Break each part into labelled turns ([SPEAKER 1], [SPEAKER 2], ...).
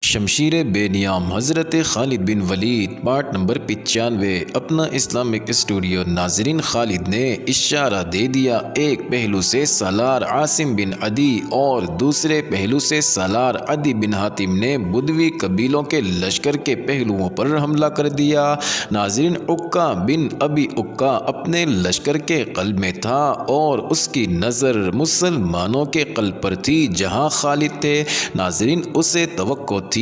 [SPEAKER 1] شمشیر بے نیام حضرت خالد بن ولید part number 95 اپنا اسلامک اسٹوڈیو۔ ناظرین، خالد نے اشارہ دے دیا، ایک پہلو سے سالار عاصم بن عدی اور دوسرے پہلو سے سالار عدی بن حاتم نے بدوی قبیلوں کے لشکر کے پہلوؤں پر حملہ کر دیا۔ ناظرین، عکا بن ابی عکا اپنے لشکر کے قلب میں تھا اور اس کی نظر مسلمانوں کے قلب پر تھی جہاں خالد تھے۔ ناظرین، اسے توقع تھی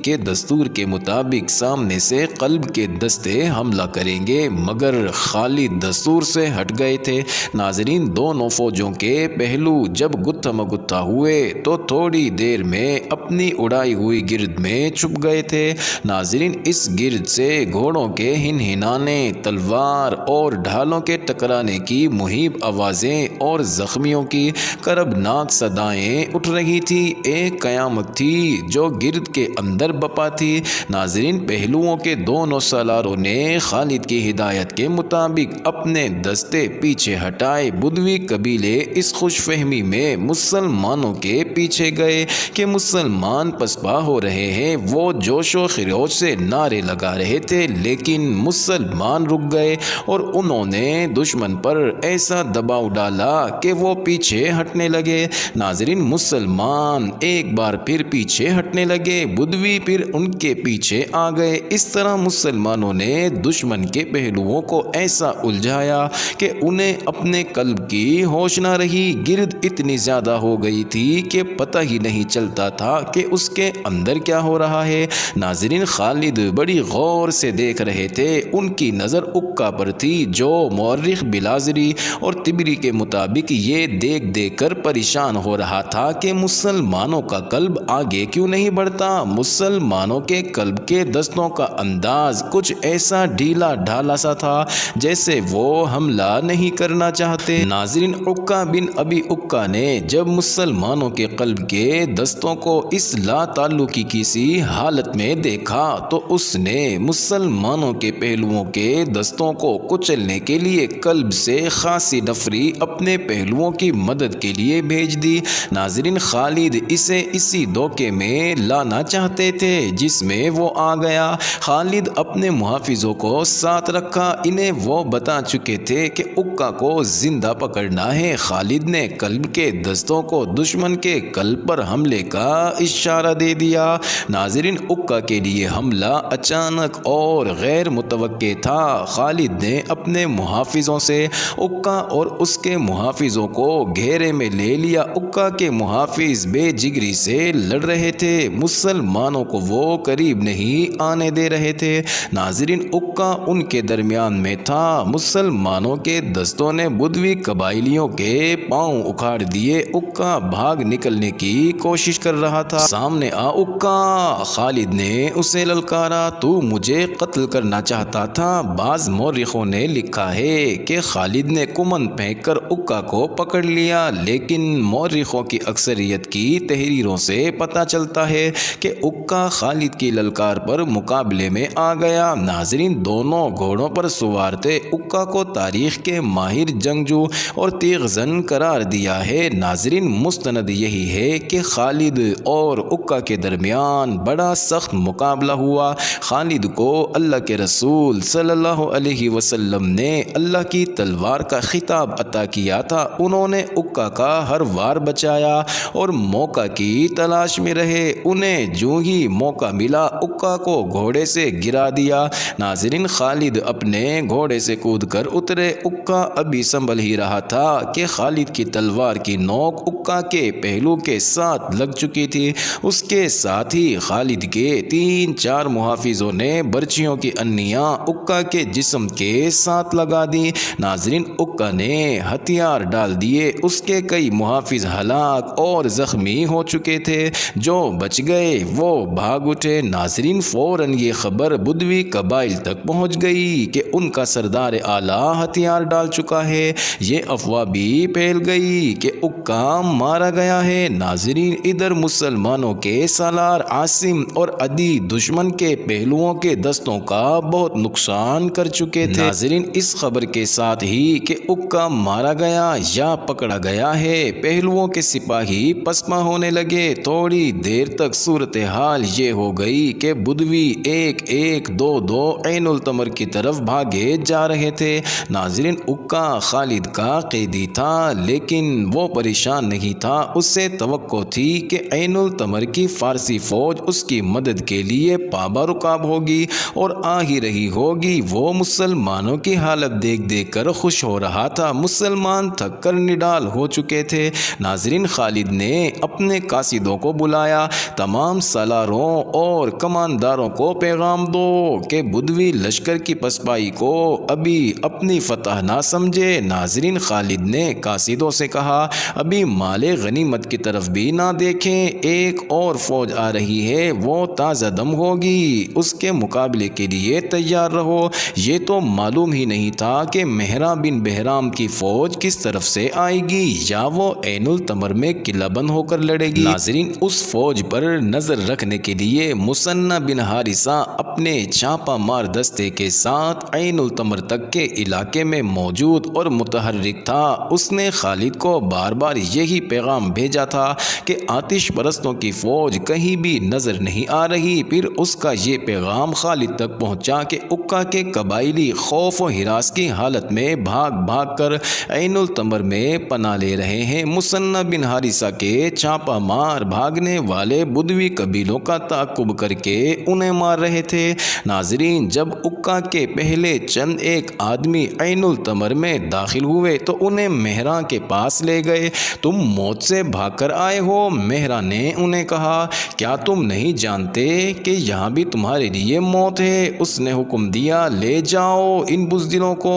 [SPEAKER 1] کہ دستور کے مطابق سامنے سے قلب کے دستے حملہ کریں گے، مگر خالد دستور سے ہٹ گئے تھے۔ ناظرین، دونوں فوجوں کے پہلو جب گتھا مگتھا ہوئے تو تھوڑی دیر میں اپنی اڑائی ہوئی گرد میں چھپ گئے تھے۔ ناظرین، اس گرد سے گھوڑوں کے ہنہنانے، تلوار اور ڈھالوں کے ٹکرانے کی مہیب آوازیں اور زخمیوں کی کربناک صدائیں اٹھ رہی تھی۔ ایک قیامت تھی جو گرد کے اندر بپا تھی۔ ناظرین، پہلوؤں کے دونوں سالاروں نے خالد کی ہدایت کے مطابق اپنے دستے پیچھے ہٹائے۔ بدوی قبیلے اس خوش فہمی میں مسلمانوں کے پیچھے گئے کہ مسلمان پسپا ہو رہے ہیں۔ وہ جوش و خروش سے نعرے لگا رہے تھے، لیکن مسلمان رک گئے اور انہوں نے دشمن پر ایسا دباؤ ڈالا کہ وہ پیچھے ہٹنے لگے۔ ناظرین، مسلمان ایک بار پھر پیچھے ہٹنے لگے، بدوی پھر ان کے پیچھے آ گئے۔ اس طرح مسلمانوں نے دشمن کے پہلوؤں کو ایسا الجھایا کہ انہیں اپنے قلب کی ہوش نہ رہی۔ گرد اتنی زیادہ ہو گئی تھی کہ پتہ ہی نہیں چلتا تھا کہ اس کے اندر کیا ہو رہا ہے۔ ناظرین، خالد بڑی غور سے دیکھ رہے تھے۔ ان کی نظر عکا پر تھی جو مورخ بلازری اور طبری کے مطابق یہ دیکھ دیکھ کر پریشان ہو رہا تھا کہ مسلمانوں کا قلب آگے کیوں نہیں بڑھتا۔ مسلمانوں کے قلب کے دستوں کا انداز کچھ ایسا ڈھیلا ڈھالا سا تھا جیسے وہ حملہ نہیں کرنا چاہتے۔ ناظرین، عکا بن ابی عکا نے جب مسلمانوں کے قلب کے دستوں کو اس لا تعلقی کی سی حالت میں دیکھا تو اس نے مسلمانوں کے پہلوؤں کے دستوں کو کچلنے کے لیے قلب سے خاصی نفری اپنے پہلوؤں کی مدد کے لیے بھیج دی۔ ناظرین، خالد اسے اسی دھوکے میں لانا چاہتے تھے جس میں وہ آ گیا۔ خالد اپنے محافظوں کو ساتھ رکھا، انہیں وہ بتا چکے تھے کہ عکا کو زندہ پکڑنا ہے۔ خالد نے قلب کے دستوں کو دشمن کے قلب پر حملے کا اشارہ دے دیا۔ ناظرین، عکا کے لیے حملہ اچانک اور غیر متوقع تھا۔ خالد نے اپنے محافظوں سے عکا اور اس کے محافظوں کو گھیرے میں لے لیا۔ عکا کے محافظ بے جگری سے لڑ رہے تھے، مسلمانوں کو وہ قریب نہیں آنے دے رہے تھے۔ ناظرین، عکا ان کے درمیان میں تھا۔ مسلمانوں کے دستوں نے بدوی قبائلیوں کے پاؤں اکھاڑ دیے۔ عکا بھاگ نکلنے کی کوشش کر رہا تھا۔ سامنے آ عکا، خالد نے اسے للکارا، تو مجھے قتل کرنا چاہتا تھا۔ بعض مورخوں نے لکھا ہے کہ خالد نے کمند پھینک کر عکا کو پکڑ لیا، لیکن مورخوں کی اکثریت کی تحریروں سے پتہ چلتا ہے کہ عکا خالد کی للکار پر مقابلے میں آ گیا۔ ناظرین، دونوں گھوڑوں پر سوار تھے۔ عکا کو تاریخ کے ماہر جنگجو اور تیغ زن قرار دیا ہے۔ ناظرین، مستند یہی ہے کہ خالد اور عکا کے درمیان بڑا سخت مقابلہ ہوا۔ خالد کو اللہ کے رسول صلی اللہ علیہ وسلم نے اللہ کی تلوار کا خطاب عطا کیا تھا۔ انہوں نے عکا کا ہر وار بچایا اور موقع کی تلاش میں رہے۔ انہیں جو ہی موقع ملا عکا کو گھوڑے سے گرا دیا۔ ناظرین، خالد اپنے گھوڑے سے کود کر اترے۔ عکا ابھی سنبھل ہی رہا تھا کہ خالد کی تلوار کی نوک عکا کے پہلو کے ساتھ لگ چکی تھی۔ اس کے ساتھ ہی خالد کے 3-4 محافظوں نے برچھیوں کی انیاں عکا کے جسم کے ساتھ لگا دی۔ ناظرین، عکا نے ہتھیار ڈال دیے۔ اس کے کئی محافظ ہلاک اور زخمی ہو چکے تھے، جو بچ گئے وہ بھاگ اٹھے۔ ناظرین، فوراً یہ خبر بدوی قبائل تک پہنچ گئی کہ ان کا سردار اعلیٰ ہتھیار ڈال چکا ہے۔ یہ افواہ بھی پھیل گئی کہ عکا مارا گیا ہے۔ ناظرین، ادھر مسلمانوں کے سالار عاصم اور عدی دشمن کے پہلوؤں کے دستوں کا بہت نقصان کر چکے تھے۔ ناظرین، اس خبر کے ساتھ ہی کہ عکا مارا گیا یا پکڑا گیا ہے، پہلوؤں کے سپاہی پسپا ہونے لگے۔ تھوڑی دیر تک صورت صورتحال یہ ہو گئی کہ بدوی ایک ایک دو دو عین التمر کی طرف بھاگے جا رہے تھے۔ ناظرین، اکا خالد کا قیدی تھا لیکن وہ پریشان نہیں تھا۔ اس سے توقع تھی کہ عین التمر کی فارسی فوج اس کی مدد کے لیے پابا رکاب ہوگی اور آ ہی رہی ہوگی۔ وہ مسلمانوں کی حالت دیکھ دیکھ کر خوش ہو رہا تھا۔ مسلمان تھک کر نڈال ہو چکے تھے۔ ناظرین، خالد نے اپنے قاصدوں کو بلایا، تمام سالاروں اور کمانداروں کو پیغام دو کہ بدوی لشکر کی پسپائی کو ابھی اپنی فتح نہ سمجھے۔ ناظرین، خالد نے قاصدوں سے کہا، ابھی مال غنیمت کی طرف بھی نہ دیکھیں، ایک اور فوج آ رہی ہے، وہ تازہ دم ہوگی، اس کے مقابلے کے لیے تیار رہو۔ یہ تو معلوم ہی نہیں تھا کہ مہران بن بہرام کی فوج کس طرف سے آئے گی یا وہ عین التمر میں قلعہ بند ہو کر لڑے گی۔ ناظرین، اس فوج پر نظر رکھنے کے لیے مثنی بن حارثہ اپنے چھاپا مار دستے کے ساتھ عین التمر تک کے علاقے میں موجود اور متحرک تھا۔ اس نے خالد کو بار بار یہی پیغام بھیجا تھا کہ آتش پرستوں کی فوج کہیں بھی نظر نہیں آ رہی۔ پھر اس کا یہ پیغام خالد تک پہنچا کہ اکا کے قبائلی خوف و ہراس کی حالت میں بھاگ بھاگ کر عین التمر میں پناہ لے رہے ہیں۔ مثنی بن حارثہ کے چھاپا مار بھاگنے والے بدوی قبیلوں کا تعاقب کر کے انہیں مار رہے تھے۔ ناظرین، جب اکا کے پہلے چند ایک آدمی عین التمر میں داخل ہوئے تو انہیں مہران کے پاس لے گئے۔ تم موت سے بھاگ کر آئے ہو؟ مہران نے انہیں کہا، کیا تم نہیں جانتے کہ یہاں بھی تمہارے لیے موت ہے؟ اس نے حکم دیا، لے جاؤ ان بزدلوں کو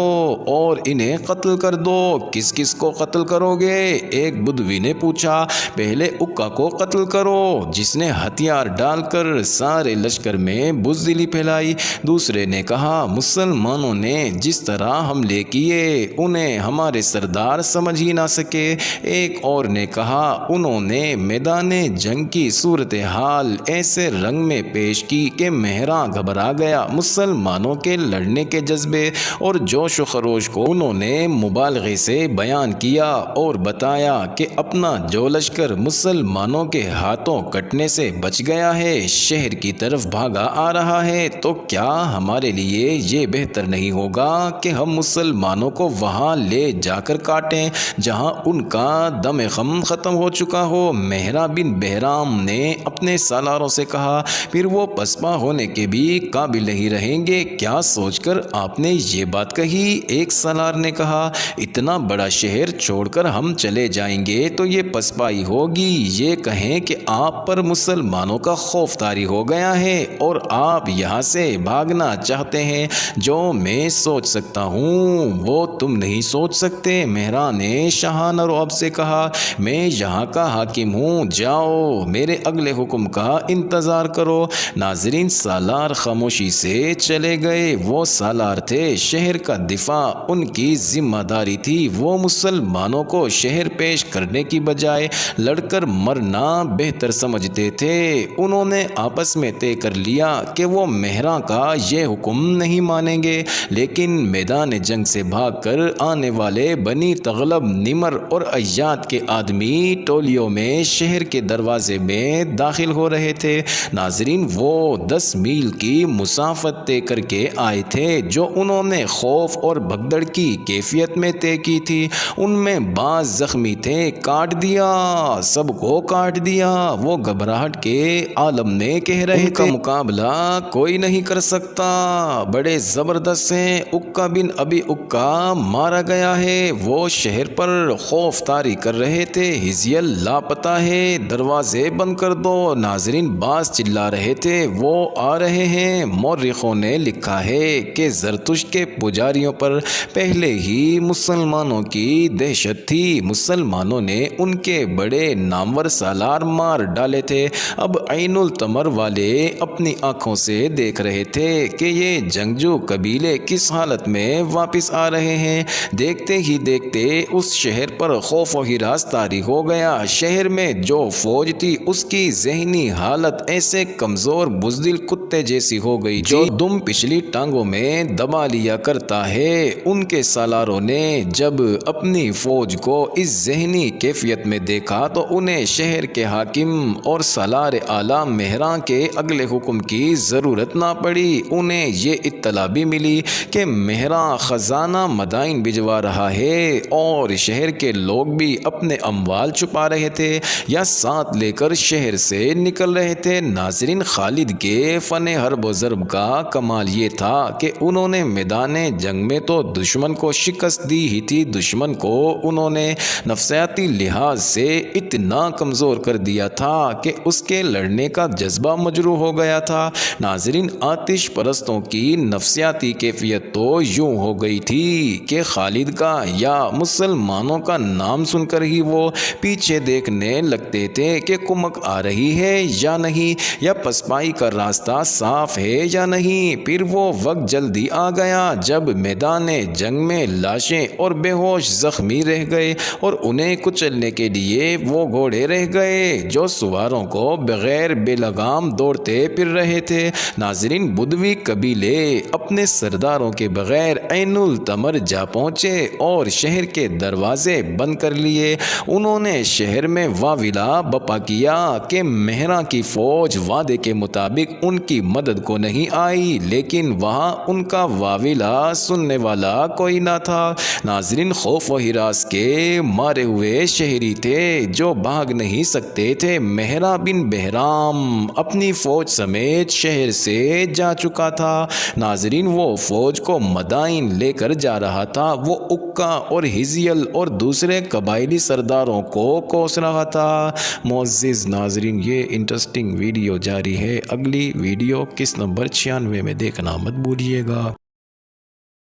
[SPEAKER 1] اور انہیں قتل کر دو۔ کس کس کو قتل کرو گے؟ ایک بدوی نے پوچھا۔ پہلے اکا کو قتل کرو جس نے ہتھیار ڈال کر سارے لشکر میں بزدلی پھیلائی۔ دوسرے نے کہا، مسلمانوں نے جس طرح حملے کیے انہیں ہمارے سردار سمجھ ہی نہ سکے۔ ایک اور نے کہا، انہوں نے میدان جنگ کی صورتحال ایسے رنگ میں پیش کی کہ مہران گھبرا گیا۔ مسلمانوں کے لڑنے کے جذبے اور جوش و خروش کو انہوں نے مبالغے سے بیان کیا اور بتایا کہ اپنا جو لشکر مسلمانوں کے ہاتھوں کٹنے سے بچ گیا ہے شہر کی طرف بھاگا آ رہا ہے، تو کیا ہمارے لیے یہ بہتر نہیں ہوگا کہ ہم مسلمانوں کو وہاں لے جا کر کاٹیں جہاں ان کا دم غم ختم ہو چکا ہو؟ مہران بن بہرام نے اپنے سالاروں سے کہا، پھر وہ پسپا ہونے کے بھی قابل نہیں رہیں گے۔ کیا سوچ کر آپ نے یہ بات کہی؟ ایک سالار نے کہا، اتنا بڑا شہر چھوڑ کر ہم چلے جائیں گے تو یہ پسپائی ہوگی۔ یہ کہیں کہ آپ پر مسلمانوں کا خوف طاری ہو گیا ہے اور آپ یہاں سے بھاگنا چاہتے ہیں۔ جو میں سوچ سکتا ہوں وہ تم نہیں سوچ سکتے۔ مہران نے شاہانہ رعب سے کہا، میں یہاں کا حاکم ہوں، جاؤ میرے اگلے حکم کا انتظار کرو۔ ناظرین، سالار خاموشی سے چلے گئے۔ وہ سالار تھے، شہر کا دفاع ان کی ذمہ داری تھی۔ وہ مسلمانوں کو شہر پیش کرنے کی بجائے لڑ کر مرنا بہتر سمجھتے تھے۔ انہوں نے آپس میں طے کر لیا کہ وہ مہران کا یہ حکم نہیں مانیں گے، لیکن میدان جنگ سے بھاگ کر آنے والے بنی تغلب، نمر اور ایاد کے آدمی ٹولیوں میں شہر کے دروازے میں داخل ہو رہے تھے۔ ناظرین، وہ 10 میل کی مسافت طے کر کے آئے تھے جو انہوں نے خوف اور بھگدڑ کی کیفیت میں طے کی تھی۔ ان میں بعض زخمی تھے، کاٹ دیا، سب کو کاٹ دیا، وہ گھبراہٹ کے عالم میں کہہ رہے تھے، ان کا مقابلہ کوئی نہیں کر سکتا، بڑے زبردست ہیں۔ اکا بن ابی اکا مارا گیا ہے۔ وہ شہر پر خوف طاری کر رہے تھے، حزیل لاپتہ ہے، دروازے بند کر دو۔ ناظرین، بعض چلا رہے تھے، وہ آ رہے ہیں۔ مورخوں نے لکھا ہے کہ زرتشت کے پجاریوں پر پہلے ہی مسلمانوں کی دہشت تھی۔ مسلمانوں نے ان کے بڑے نامور سالار مار ڈالے تھے۔ اب عین التمر والے اپنی آنکھوں سے سے دیکھ رہے تھے کہ یہ جنگجو قبیلے کس حالت میں واپس آ رہے ہیں۔ دیکھتے ہی دیکھتے اس شہر پر خوف و ہراس طاری ہو گیا۔ شہر میں جو فوج تھی اس کی ذہنی حالت ایسے کمزور بزدل کتے جیسی ہو گئی جو دم پچھلی ٹانگوں میں دبا لیا کرتا ہے۔ ان کے سالاروں نے جب اپنی فوج کو اس ذہنی کیفیت میں دیکھا تو انہیں شہر کے حاکم اور سالار اعلیٰ مہراں کے اگلے حکم کی ضرورت نہ پڑی۔ انہیں یہ اطلاع بھی ملی کہ مہراں خزانہ مدائن بھجوا رہا ہے اور شہر کے لوگ بھی اپنے اموال چھپا رہے تھے یا ساتھ لے کر شہر سے نکل رہے تھے۔ ناظرین، خالد کے فن حرب و ضرب کا کمال یہ تھا کہ انہوں نے میدان جنگ میں تو دشمن کو شکست دی ہی تھی، دشمن کو انہوں نے نفسیاتی لحاظ سے اتنا کمزور کر دیا تھا کہ اس کے لڑنے کا جذبہ مجروح ہو گیا تھا۔ ناظرین، آتش پرستوں کی نفسیاتی کیفیت تو یوں ہو گئی تھی کہ خالد کا یا مسلمانوں کا نام سن کر ہی وہ پیچھے دیکھنے لگتے تھے کہ کمک آ رہی ہے یا نہیں، یا پسپائی کا راستہ صاف ہے یا نہیں۔ پھر وہ وقت جلدی آ گیا جب میدان جنگ میں لاشیں اور بے ہوش زخمی رہ گئے اور انہیں کچلنے کے لیے وہ گھوڑے رہ گئے جو سواروں کو بغیر بے لگام دوڑتے پھر رہے تھے۔ ناظرین، بدوی قبیلے اپنے سرداروں کے بغیر عین التمر جا پہنچے اور شہر کے دروازے بند کر لیے۔ انہوں نے شہر میں واویلا بپا کیا کہ مہراں کی فوج وعدے کے مطابق ان کی مدد کو نہیں آئی، لیکن وہاں ان کا واویلا سننے والا کوئی نہ تھا۔ ناظرین، خوف و ہراس کے مارے ہوئے شہری تھے جو بھاگ نہیں سکتے تھے۔ مہراں بن بہرام اپنی فوج سمیت شہر سے جا چکا تھا۔ ناظرین، وہ فوج کو مدائن لے کر جا رہا تھا۔ وہ اکا اور ہزیل اور دوسرے قبائلی سرداروں کو کوس رہا تھا۔ معزز ناظرین، یہ انٹرسٹنگ ویڈیو جاری ہے۔ اگلی ویڈیو قسط نمبر 96 میں دیکھنا مت بھولیے گا۔